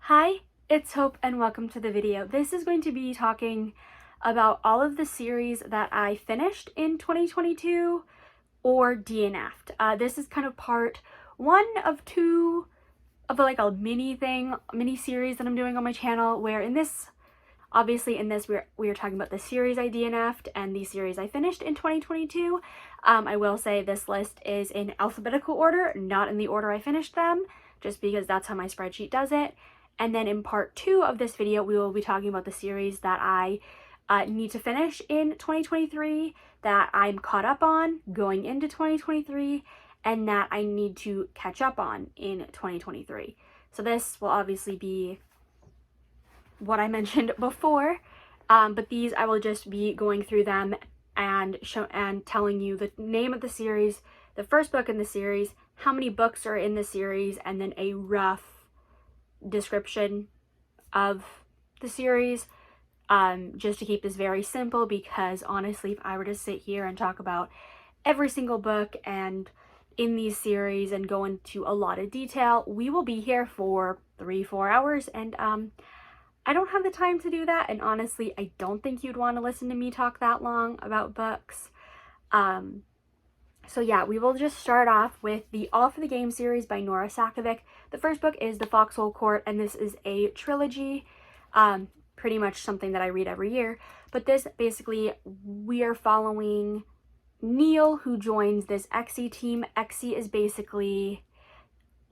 Hi, it's Hope and welcome to the video. This is going to be talking about all of the series that I finished in 2022 or DNF'd. This is kind of part one of two of like a mini series that I'm doing on my channel, where obviously in this we are talking about the series I DNF'd and the series I finished in 2022. I will say this list is in alphabetical order, not in the order I finished them, just because that's how my spreadsheet does it. And then in part two of this video, we will be talking about the series that I need to finish in 2023, that I'm caught up on going into 2023, and that I need to catch up on in 2023. So this will obviously be what I mentioned before, but these I will just be going through them and telling you the name of the series, the first book in the series, how many books are in the series, and then a rough description of the series, just to keep this very simple, because honestly, if I were to sit here and talk about every single book and in these series and go into a lot of detail, we will be here for 3-4 hours, and I don't have the time to do that, and honestly, I don't think you'd want to listen to me talk that long about books. So yeah, we will just start off with the All for the Game series by Nora Sakavic. The first book is The Foxhole Court, and this is a trilogy, pretty much something that I read every year. But this, basically, we are following Neil, who joins this XC team. XC is basically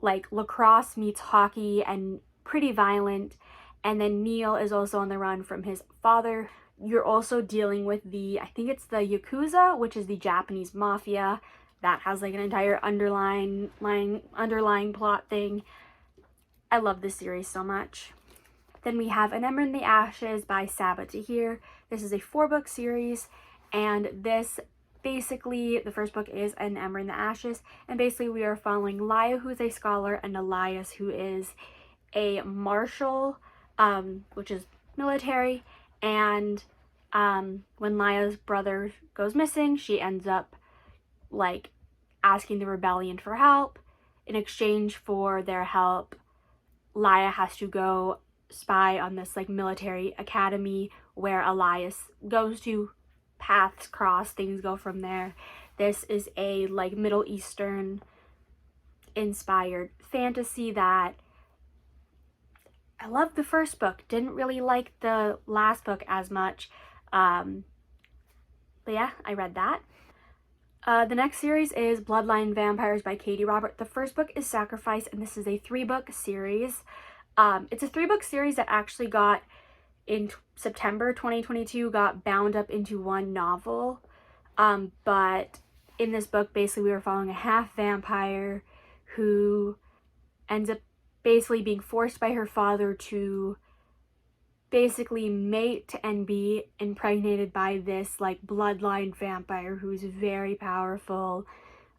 like lacrosse meets hockey and pretty violent. And then Neil is also on the run from his father. You're also dealing with I think it's the Yakuza, which is the Japanese mafia. That has like an entire underlying plot thing. I love this series so much. Then we have An Ember in the Ashes by Sabaa Tahir. This is a 4-book series, and this basically, the first book is An Ember in the Ashes, and basically we are following Laya, who is a scholar, and Elias, who is a marshal, which is military. And when Laya's brother goes missing, she ends up like asking the rebellion for help. In exchange for their help, Laya has to go spy on this like military academy where Elias goes to. Paths cross, things go from there. This is a like Middle Eastern inspired fantasy that I loved the first book, didn't really like the last book as much, but yeah, I read that. The next series is Bloodline Vampires by Katie Robert. The first book is Sacrifice, and this is a 3-book series. It's a 3-book series that actually got, in September 2022, got bound up into one novel, but in this book, basically, we were following a half vampire who ends up basically being forced by her father to basically mate and be impregnated by this like bloodline vampire who's very powerful,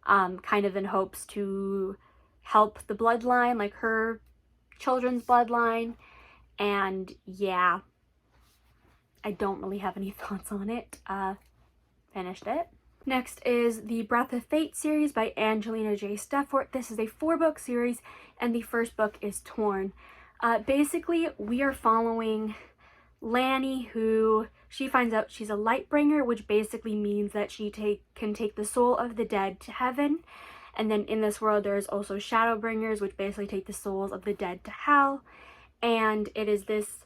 kind of in hopes to help the bloodline, like her children's bloodline. And yeah, I don't really have any thoughts on it. Finished it. Next is the Breath of Fate series by Angelina J. Steffort. This is a 4-book series, and the first book is Torn. Basically, we are following Lanny, who she finds out she's a Lightbringer, which basically means that she can take the soul of the dead to heaven. And then in this world, there's also Shadowbringers, which basically take the souls of the dead to hell. And it is this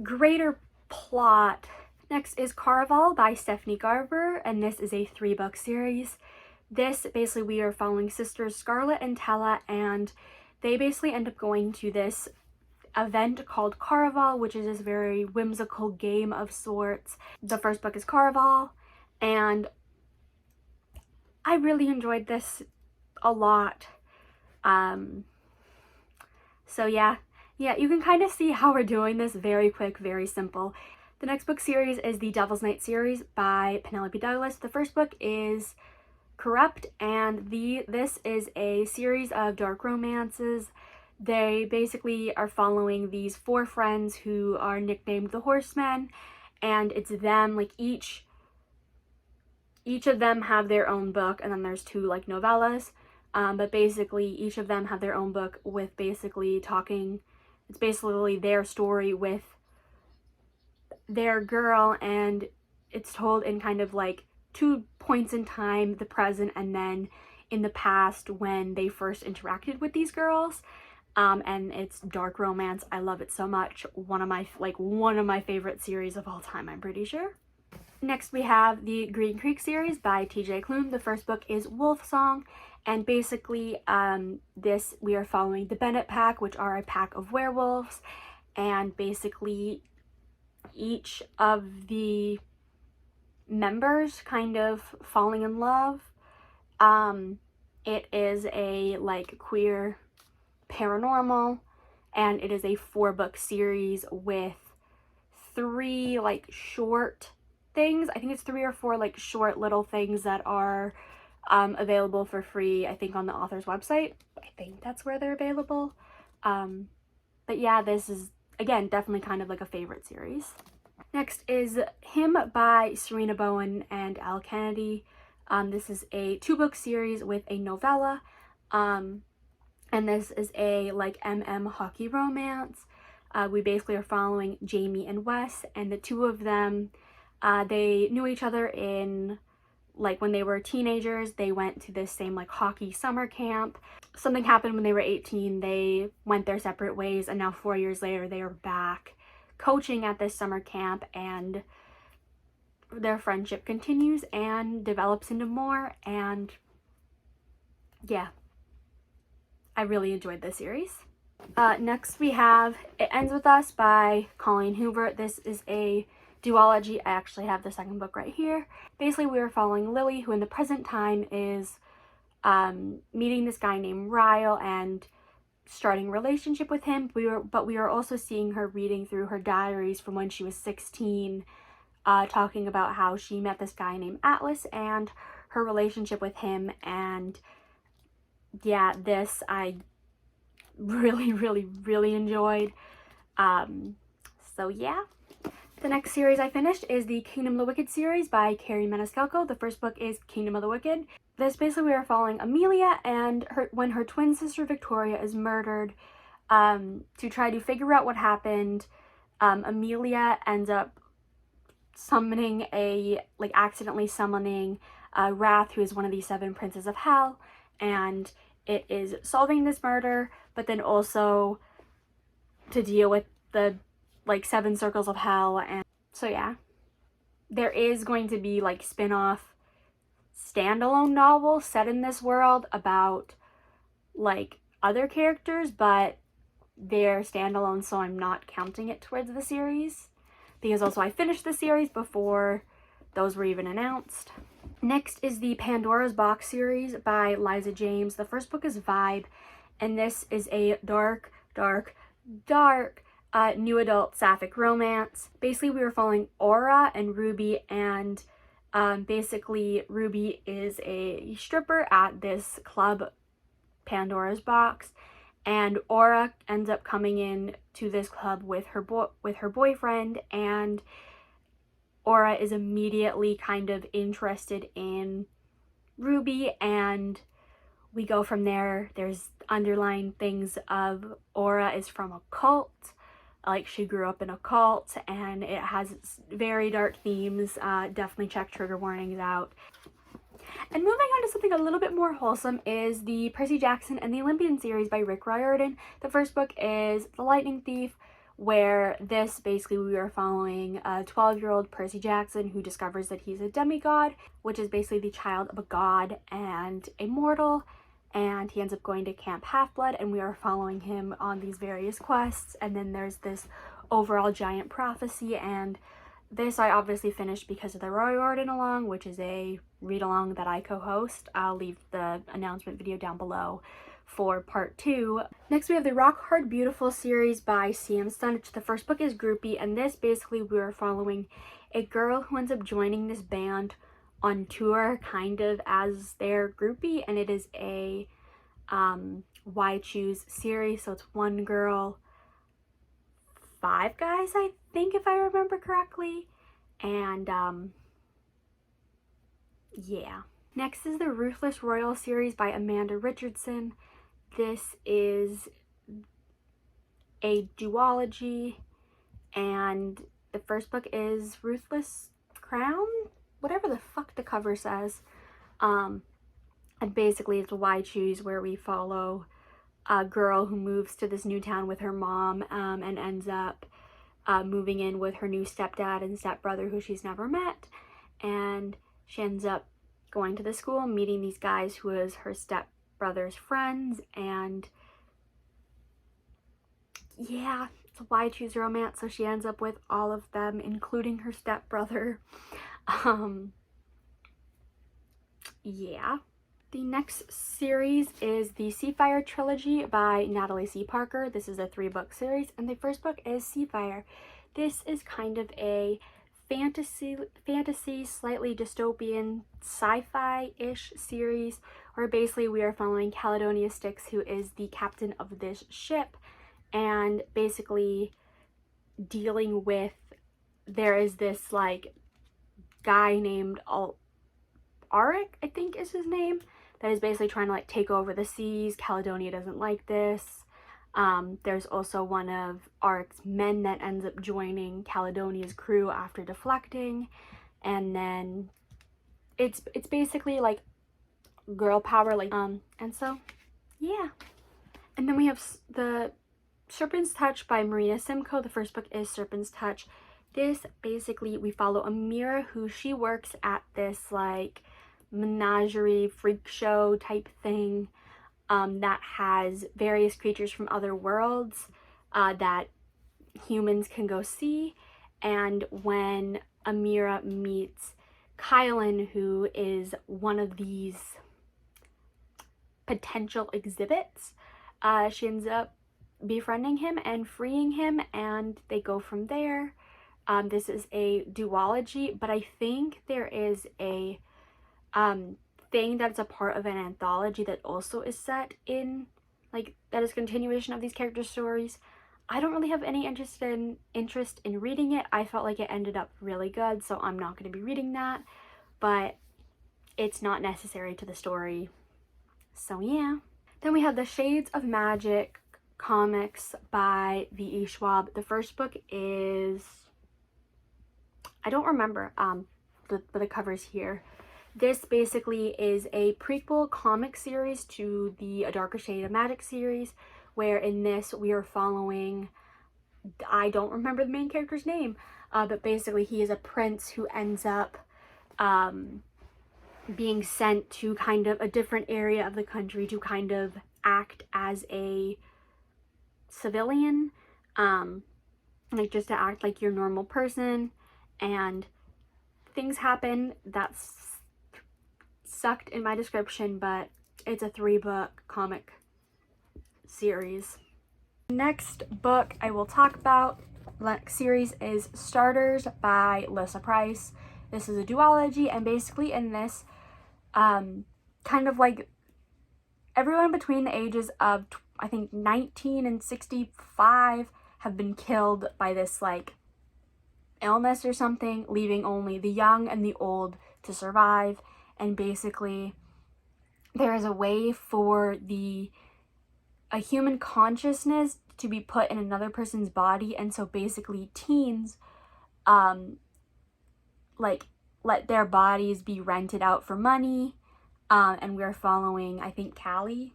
greater plot. Next is Caraval by Stephanie Garber, and this is a 3-book series. This, basically, we are following sisters Scarlett and Tella, and they basically end up going to this event called Caraval, which is this very whimsical game of sorts. The first book is Caraval, and I really enjoyed this a lot. So yeah, you can kind of see how we're doing this. Very quick, very simple. The next book series is the Devil's Night series by Penelope Douglas. The first book is Corrupt, and this is a series of dark romances. They basically are following these 4 friends who are nicknamed the Horsemen, and it's them, like each of them have their own book, and then there's 2 like novellas, but basically each of them have their own book with basically talking it's basically their story with their girl, and it's told in kind of like 2 points in time, the present and then in the past when they first interacted with these girls. And it's dark romance. I love it so much. One of my favorite series of all time, I'm pretty sure. Next we have the Green Creek series by TJ Klune. The first book is Wolf Song, and basically this we are following the Bennett pack, which are a pack of werewolves, and basically each of the members kind of falling in love. It is a like queer paranormal, and it is a 4-book series with 3 like short things. I think it's 3 or 4 like short little things that are available for free, I think on the author's website. I think that's where they're available. But yeah, this is again definitely kind of like a favorite series. Next is Him by Serena Bowen and Al Kennedy. This is a 2-book series with a novella, and this is a like hockey romance. We basically are following Jamie and Wes, and the 2 of them, they knew each other in like when they were teenagers. They went to this same like hockey summer camp. Something happened when they were 18. They went their separate ways, and now 4 years later they are back coaching at this summer camp, and their friendship continues and develops into more. And yeah, I really enjoyed this series. Next we have It Ends With Us by Colleen Hoover. This is a duology. I actually have the second book right here. Basically we are following Lily, who in the present time is meeting this guy named Ryle and starting a relationship with him, but we are also seeing her reading through her diaries from when she was 16, talking about how she met this guy named Atlas and her relationship with him. And yeah, this I really enjoyed. So yeah. The next series I finished is the Kingdom of the Wicked series by Carrie Maniscalco. The first book is Kingdom of the Wicked. This basically we are following Amelia and when her twin sister Victoria is murdered. To try to figure out what happened, Amelia ends up summoning accidentally summoning Wrath, who is one of the 7 princes of hell, and it is solving this murder, but then also to deal with the 7 circles of hell. And so yeah, there is going to be like spin-off standalone novels set in this world about like other characters, but they're standalone, so I'm not counting it towards the series, because also I finished the series before those were even announced. Next is the Pandora's Box series by Liza James. The first book is Vibe, and this is a dark new adult sapphic romance. Basically we were following Aura and Ruby, and basically Ruby is a stripper at this club Pandora's Box, and Aura ends up coming in to this club with her boyfriend, and Aura is immediately kind of interested in Ruby, and we go from there. There's underlying things of Aura is from a cult, like she grew up in a cult, and it has very dark themes. Definitely check trigger warnings out. And moving on to something a little bit more wholesome is the Percy Jackson and the Olympian series by Rick Riordan. The first book is The Lightning Thief, where this basically we are following a 12-year-old Percy Jackson who discovers that he's a demigod, which is basically the child of a god and a mortal, and he ends up going to Camp Half-Blood, and we are following him on these various quests. And then there's this overall giant prophecy, and this I obviously finished because of the Roy Riordan along, which is a read-along that I co-host. I'll leave the announcement video down below for part 2. Next we have the Rock Hard Beautiful series by C.M. Stunich. The first book is Groupie, and this basically we are following a girl who ends up joining this band on tour kind of as their groupie, and it is a Why Choose series, so it's 1 girl, 5 guys, I think, if I remember correctly. And yeah. Next is the Ruthless Royal series by Amanda Richardson. This is a duology, and the first book is Ruthless Crown, whatever the fuck the cover says. And basically it's Why Choose, where we follow a girl who moves to this new town with her mom, and ends up moving in with her new stepdad and stepbrother who she's never met, and she ends up going to the school, meeting these guys who is her stepbrother's friends, and yeah, it's a Why Choose romance, so she ends up with all of them, including her stepbrother. Yeah. The next series is the Seafire trilogy by Natalie C. Parker. This is a 3-book series, and the first book is Seafire. This is kind of a fantasy, slightly dystopian, sci-fi-ish series, where basically we are following Caledonia Styx, who is the captain of this ship, and basically dealing with, there is this like guy named Auric, I think is his name, that is basically trying to like take over the seas. Caledonia doesn't like this. There's also one of Auric's men that ends up joining Caledonia's crew after deflecting, and then it's basically like girl power, like and so yeah. And then we have the Serpent's Touch by Marina Simcoe. The first book is Serpent's Touch. This basically, we follow Amira, who she works at this like menagerie freak show type thing that has various creatures from other worlds that humans can go see. And when Amira meets Kylan, who is one of these potential exhibits, she ends up befriending him and freeing him, and they go from there. This is a duology, but I think there is a thing that's a part of an anthology that also is set in, like, that is continuation of these character stories. I don't really have any interest in reading it. I felt like it ended up really good, so I'm not going to be reading that, but it's not necessary to the story. So yeah. Then we have the Shades of Magic comics by V.E. Schwab. The first book is, I don't remember the covers here. This basically is a prequel comic series to the A Darker Shade of Magic series, where in this we are following, I don't remember the main character's name, but basically he is a prince who ends up being sent to kind of a different area of the country to kind of act as a civilian, like just to act like your normal person, and things happen that sucked in my description, but it's a 3-book comic series. Next book I will talk about, series, is Starters by Lissa Price. This is a duology, and basically in this, kind of like everyone between the ages of I think 19 and 65 have been killed by this like illness or something, leaving only the young and the old to survive. And basically there is a way for a human consciousness to be put in another person's body, and so basically teens like let their bodies be rented out for money, and we're following, I think, Callie,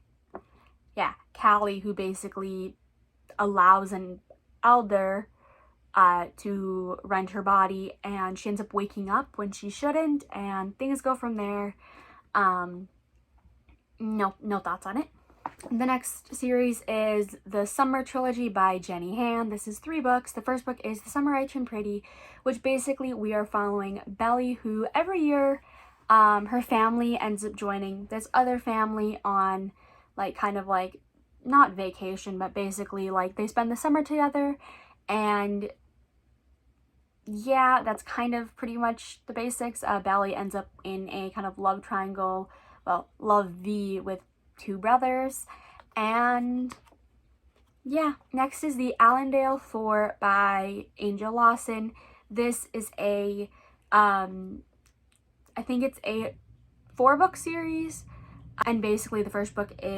who basically allows an elder to rent her body, and she ends up waking up when she shouldn't, and things go from there. No thoughts on it. The next series is the Summer Trilogy by Jenny Han. This is 3 books. The first book is The Summer Rich and Pretty, which basically we are following Belly, who every year her family ends up joining this other family on like kind of like not vacation, but basically like they spend the summer together, and yeah, that's kind of pretty much the basics. Belly ends up in a kind of love triangle, well, love V, with 2 brothers. And yeah, next is the Allendale 4 by Angel Lawson. This is a I think it's a 4-book series, and basically the first book is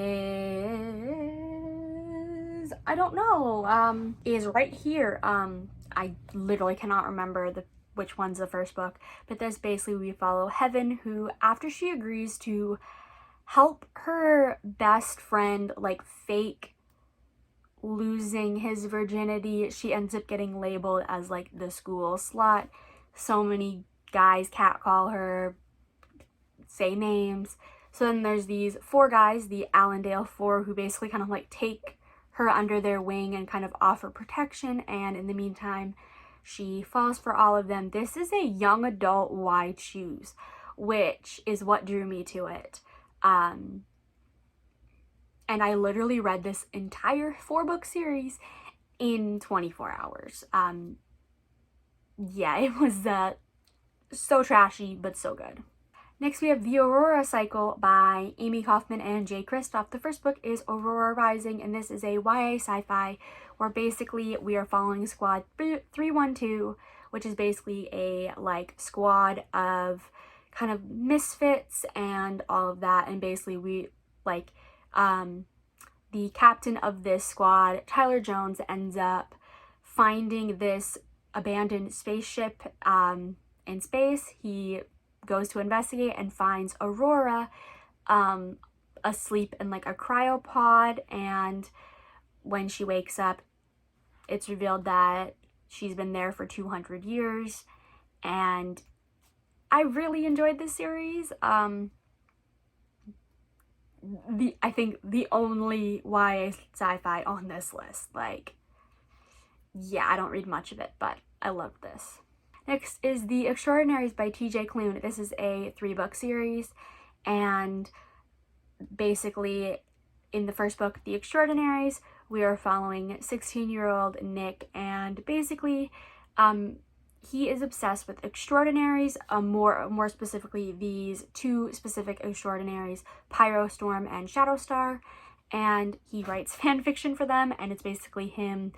series, I don't know, is right here. I literally cannot remember which one's the first book, but this basically we follow Heaven, who after she agrees to help her best friend like fake losing his virginity, she ends up getting labeled as like the school slut. So many guys catcall her, say names. So then there's these 4 guys, the Allendale 4, who basically kind of like take her under their wing and kind of offer protection, and in the meantime she falls for all of them. This is a young adult Why Choose, which is what drew me to it. And I literally read this entire 4-book series in 24 hours. Yeah, it was so trashy, but so good. Next, we have The Aurora Cycle by Amy Kaufman and Jay Kristoff. The first book is Aurora Rising, and this is a YA sci-fi where basically we are following Squad 312, which is basically a like squad of kind of misfits and all of that. And basically we like the captain of this squad, Tyler Jones, ends up finding this abandoned spaceship in space. He goes to investigate and finds Aurora asleep in like a cryopod, and when she wakes up it's revealed that she's been there for 200 years. And I really enjoyed this series. I think the only YA sci-fi on this list. Like, yeah, I don't read much of it, but I love this. Next is The Extraordinaries by TJ Klune. This is a 3-book series, and basically in the first book, The Extraordinaries, we are following 16-year-old Nick, and basically he is obsessed with extraordinaries, more specifically these 2 specific extraordinaries, Pyrostorm and Shadowstar, and he writes fan fiction for them, and it's basically him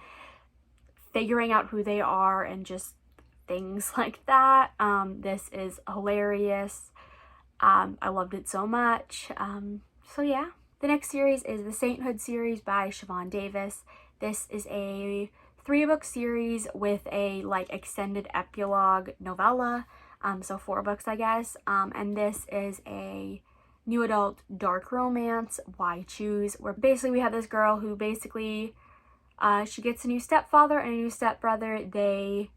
figuring out who they are and just things like that. This is hilarious. I loved it so much. So yeah. The next series is the Sainthood series by Siobhan Davis. This is a 3-book series with a like extended epilogue novella. So 4 books, I guess. And this is a new adult dark romance, Why Choose, where basically we have this girl who basically she gets a new stepfather and a new stepbrother. They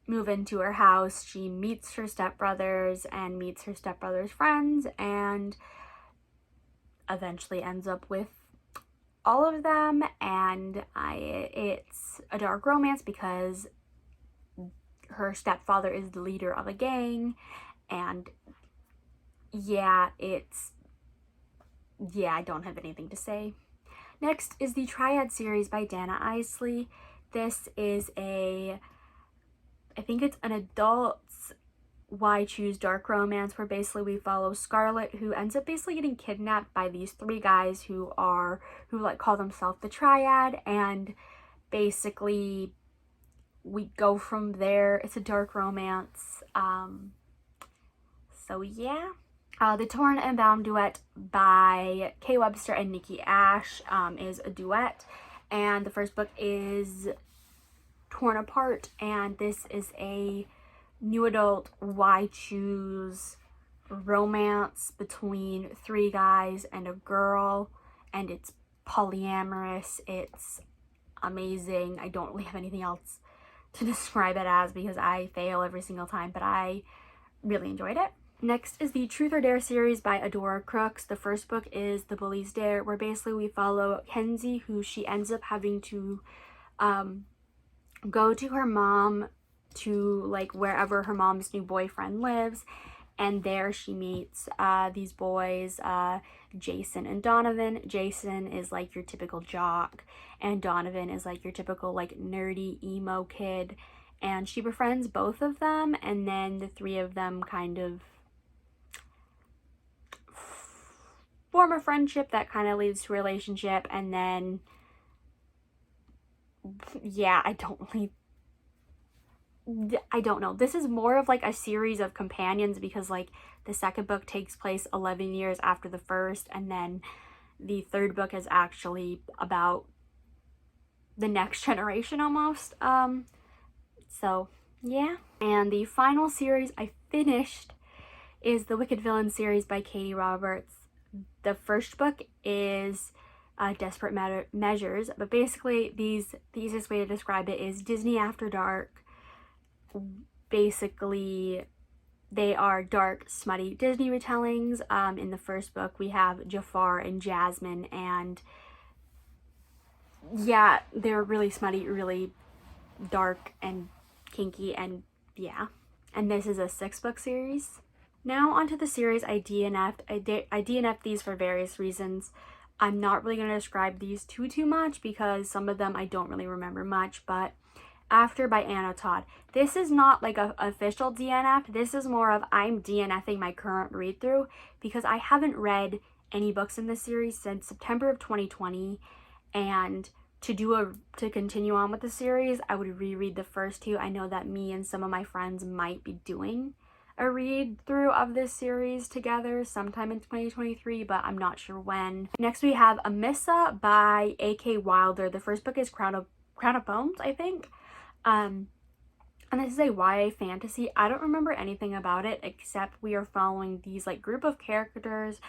move into her house. She meets her stepbrothers and meets her stepbrother's friends, and eventually ends up with all of them. And it's a dark romance because her stepfather is the leader of a gang, and yeah, I don't have anything to say. Next is the Triad series by Dana Isley. This is I think it's an adult's Why Choose dark romance where basically we follow Scarlett, who ends up basically getting kidnapped by these 3 guys who like call themselves the Triad, and basically we go from there. It's a dark romance. So yeah. The Torn and Bound duet by Kay Webster and Nikki Ash is a duet, and the first book is Torn Apart, and this is a new adult Why Choose romance between 3 guys and a girl, and it's polyamorous. It's amazing. I don't really have anything else to describe it as because I fail every single time, but I really enjoyed it. Next is the Truth or Dare series by Adora Crooks. The first book is The Bully's Dare, where basically we follow Kenzie, who she ends up having to go to her mom, to like wherever her mom's new boyfriend lives, and there she meets these boys, Jason and Donovan. Jason is like your typical jock, and Donovan is like your typical like nerdy emo kid, and she befriends both of them, and then the 3 of them kind of form a friendship that kind of leads to a relationship. And then yeah, I don't know. This is more of like a series of companions because like the second book takes place 11 years after the first, and then the third book is actually about the next generation almost. So yeah. And the final series I finished is the Wicked Villain series by Katie Roberts. The first book is Desperate Measures, but basically the easiest way to describe it is Disney After Dark. Basically, they are dark, smutty Disney retellings. In the first book, we have Jafar and Jasmine, and yeah, they're really smutty, really dark and kinky, and yeah. And this is a 6-book series. Now onto the series I DNF'd. I DNF'd these for various reasons. I'm not really going to describe these too much because some of them I don't really remember much, but After by Anna Todd. This is not like an official DNF. This is more of I'm DNFing my current read through because I haven't read any books in this series since September of 2020, and to continue on with the series, I would reread the first 2. I know that me and some of my friends might be doing a read through of this series together sometime in 2023, but I'm not sure when. Next we have Amissa by A.K. Wilder. The first book is Crown of Bones, I think. And this is a YA fantasy. I don't remember anything about it except we are following these like group of characters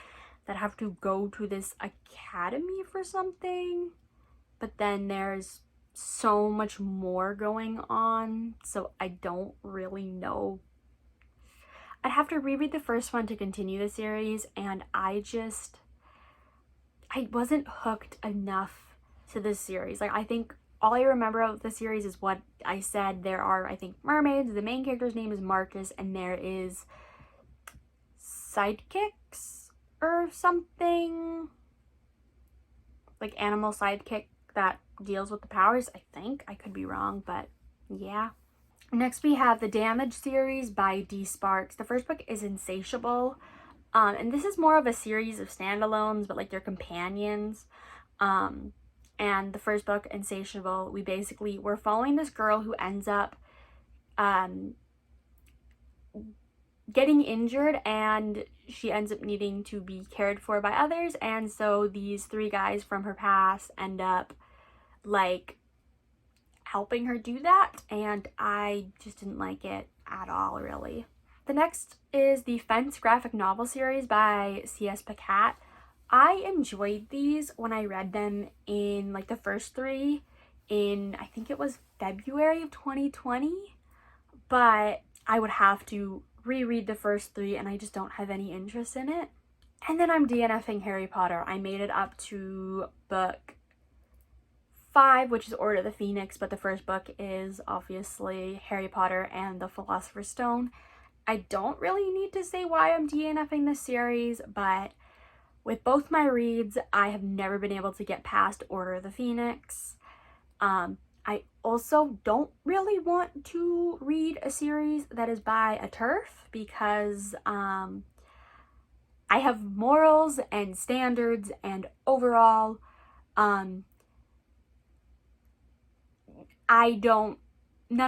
that have to go to this academy for something, but then there's so much more going on, so I don't really know. I'd have to reread the first one to continue the series, and I wasn't hooked enough to this series. Like, I think all I remember of the series is what I said. There are, I think, mermaids. The main character's name is Marcus, and there is sidekicks or something. Like, animal sidekick that deals with the powers, I think. I could be wrong, but yeah. Next we have the Damage series by D. Sparks. The first book is Insatiable. And this is more of a series of standalones, but like they're companions. And the first book, Insatiable, we're following this girl who ends up getting injured, and she ends up needing to be cared for by others, and so these 3 guys from her past end up like helping her do that, and I just didn't like it at all, really. The next is the Fence graphic novel series by C.S. Pacat. I enjoyed these when I read them in like the first 3 in, I think it was February of 2020, but I would have to reread the first 3 and I just don't have any interest in it. And then I'm DNFing Harry Potter. I made it up to book 5, which is Order of the Phoenix, but the first book is obviously Harry Potter and the Philosopher's Stone. I don't really need to say why I'm DNFing this series, but with both my reads, I have never been able to get past Order of the Phoenix. I also don't really want to read a series that is by a TERF because I have morals and standards, and overall, none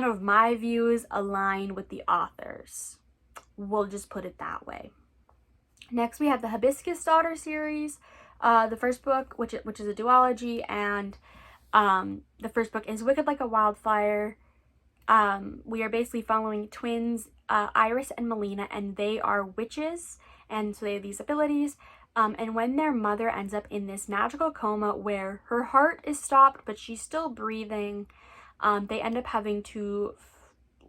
of my views align with the authors. We'll just put it that way. Next, we have the Hibiscus Daughter series. The first book, which is a duology, and the first book is Wicked Like a Wildfire. We are basically following twins, Iris and Melina, and they are witches, and so they have these abilities. And when their mother ends up in this magical coma where her heart is stopped, but she's still breathing, they end up having to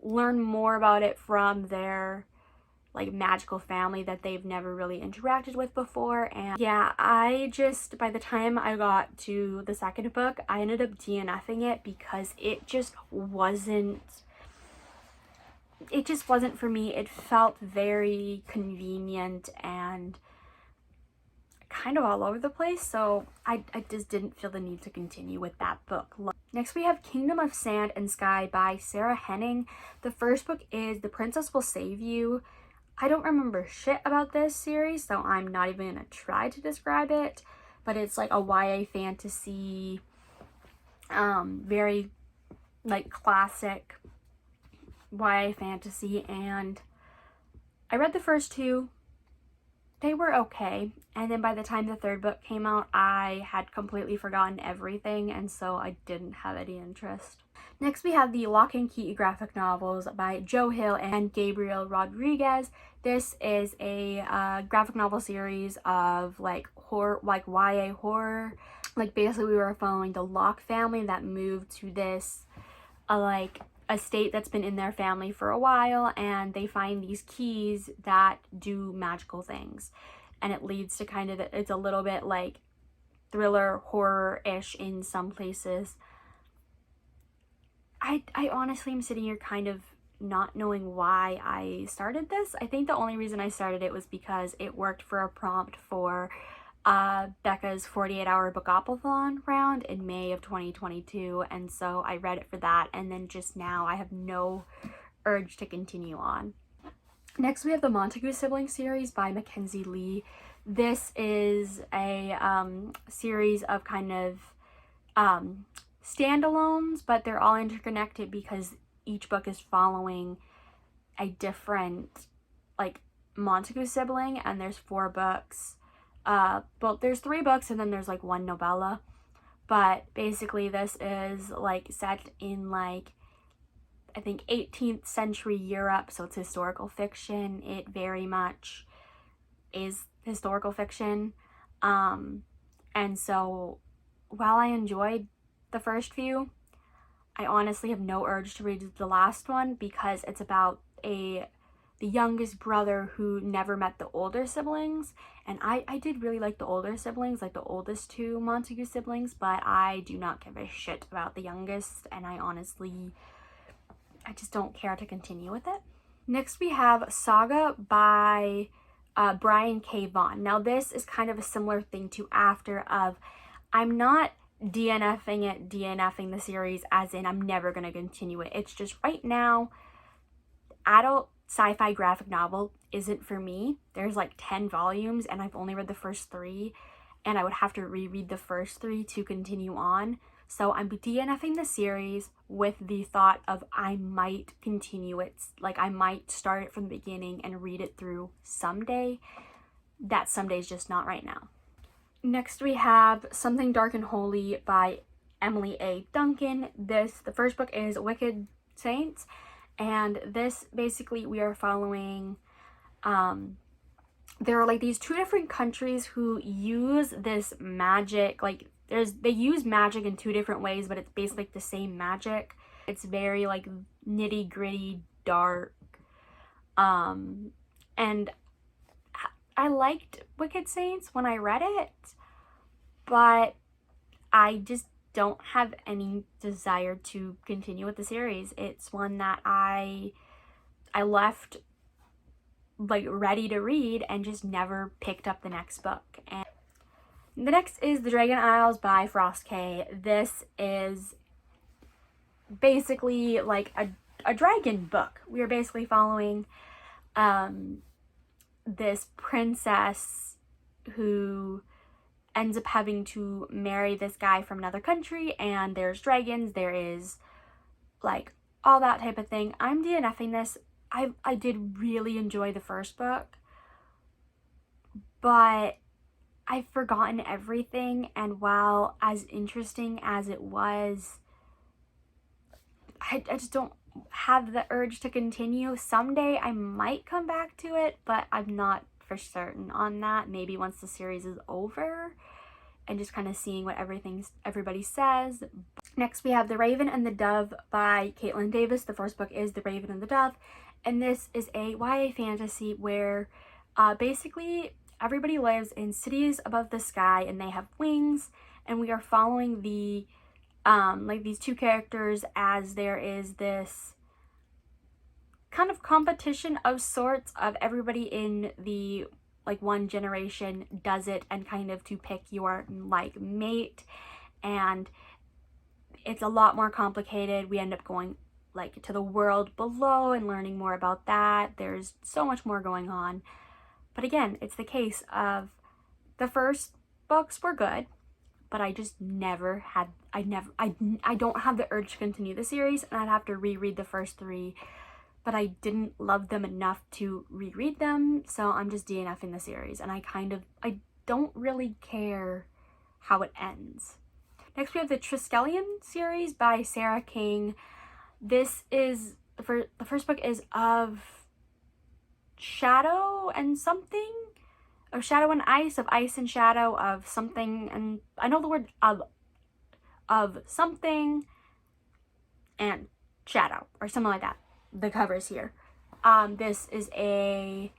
learn more about it from their like magical family that they've never really interacted with before. And yeah, by the time I got to the second book, I ended up DNFing it because it just wasn't for me. It felt very convenient and kind of all over the place, so I just didn't feel the need to continue with that book. Next we have Kingdom of Sand and Sky by Sarah Henning. The first book is The Princess Will Save You. I don't remember shit about this series, so I'm not even gonna try to describe it, but it's like a YA fantasy, very like classic YA fantasy, and I read the first 2. they were okay. And then by the time the third book came out, I had completely forgotten everything, and so I didn't have any interest. Next, we have the Lock and Key graphic novels by Joe Hill and Gabriel Rodriguez. This is a graphic novel series of like horror, like YA horror. Like basically we were following the Locke family that moved to this like a state that's been in their family for a while, and they find these keys that do magical things, and it leads to kind of, it's a little bit like thriller horror-ish in some places. I honestly am sitting here kind of not knowing why I started this. I think the only reason I started it was because it worked for a prompt for Becca's 48-hour bookathon round in May of 2022, and so I read it for that, and then just now I have no urge to continue on. Next, we have the Montague Siblings series by Mackenzie Lee. This is a series of kind of standalones, but they're all interconnected because each book is following a different like Montague sibling, and there's 4 books. Well, there's 3 books and then there's like 1 novella, but basically this is like set in like I think 18th century Europe, so it's historical fiction. It very much is historical fiction, and so while I enjoyed the first few, I honestly have no urge to read the last one because it's about the youngest brother who never met the older siblings, and I did really like the older siblings, like the oldest 2 Montague siblings, but I do not give a shit about the youngest, and I just don't care to continue with it. Next, we have Saga by Brian K. Vaughan. Now this is kind of a similar thing to After of, I'm not DNFing the series as in I'm never going to continue it. It's just right now, adult sci-fi graphic novel isn't for me. There's like 10 volumes and I've only read the first 3, and I would have to reread the first 3 to continue on. So I'm DNFing the series with the thought of I might continue it. Like I might start it from the beginning and read it through someday. That someday is just not right now. Next, we have Something Dark and Holy by Emily A. Duncan. The first book is Wicked Saints, and this basically we are following there are like these 2 different countries who use this magic, like they use magic in 2 different ways, but it's basically like the same magic. It's very like nitty gritty, dark, and I liked Wicked Saints when I read it, but I just don't have any desire to continue with the series. It's one that I left like ready to read and just never picked up the next book. And the next is The Dragon Isles by Frost K. This is basically like a dragon book. We are basically following this princess who ends up having to marry this guy from another country, and there's dragons, there is like all that type of thing. I'm DNFing this. I did really enjoy the first book, but I've forgotten everything, and while as interesting as it was, I just don't have the urge to continue. Someday I might come back to it, but I'm not for certain on that. Maybe once the series is over and just kind of seeing what everybody says. Next, we have The Raven and the Dove by Caitlin Davis. The first book is The Raven and the Dove, and this is a YA fantasy where basically everybody lives in cities above the sky and they have wings, and we are following the like these 2 characters as there is this kind of competition of sorts of everybody in the like one generation does it, and kind of to pick your like mate, and it's a lot more complicated. We end up going like to the world below and learning more about that. There's so much more going on, but again, it's the case of the first books were good, but I just never had, I don't have the urge to continue the series, and I'd have to reread the first 3 but I didn't love them enough to reread them, so I'm just DNFing the series, and I don't really care how it ends. Next we have the Triskelion series by Sarah King. This is, the first book is of shadow and something, of shadow and ice, of ice and shadow, of something, and I know the word of something and shadow, or something like that. The covers here. This is a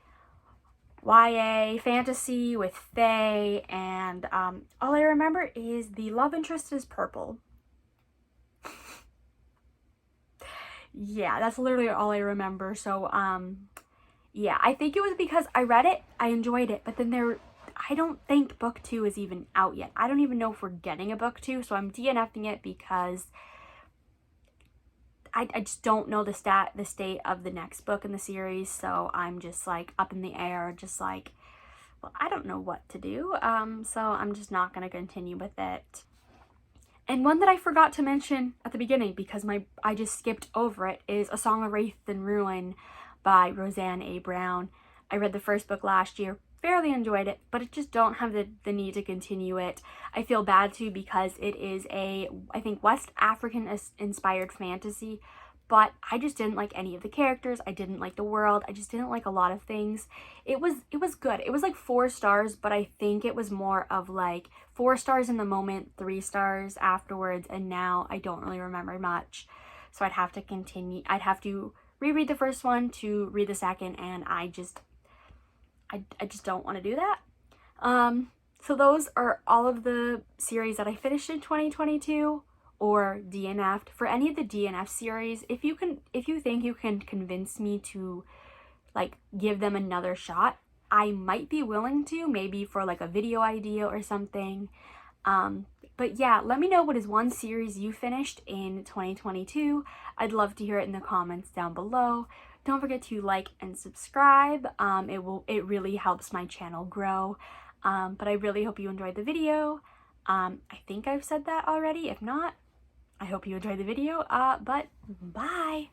YA fantasy with fae, and all I remember is the love interest is purple. Yeah, that's literally all I remember. So yeah, I think it was because I read it, I enjoyed it, but then I don't think book 2 is even out yet. I don't even know if we're getting a book 2, so I'm DNFing it because I just don't know the state of the next book in the series, so I'm just like up in the air, just like, well, I don't know what to do, so I'm just not going to continue with it. And one that I forgot to mention at the beginning because I just skipped over it is A Song of Wraith and Ruin by Roseanne A. Brown. I read the first book last year, fairly enjoyed it, but I just don't have the need to continue it. I feel bad too because it is a, I think, West African inspired fantasy, but I just didn't like any of the characters. I didn't like the world. I just didn't like a lot of things. It was good. It was like 4 stars, but I think it was more of like 4 stars in the moment, 3 stars afterwards, and now I don't really remember much. So I'd have to continue. I'd have to reread the first one to read the second, and I just don't want to do that. So those are all of the series that I finished in 2022 or DNF'd. For any of the DNF series, if you think you can convince me to like give them another shot, I might be willing to, maybe for like a video idea or something. But yeah, let me know what is one series you finished in 2022. I'd love to hear it in the comments down below. Don't forget to like and subscribe. It really helps my channel grow. But I really hope you enjoyed the video. I think I've said that already. If not, I hope you enjoyed the video. But bye.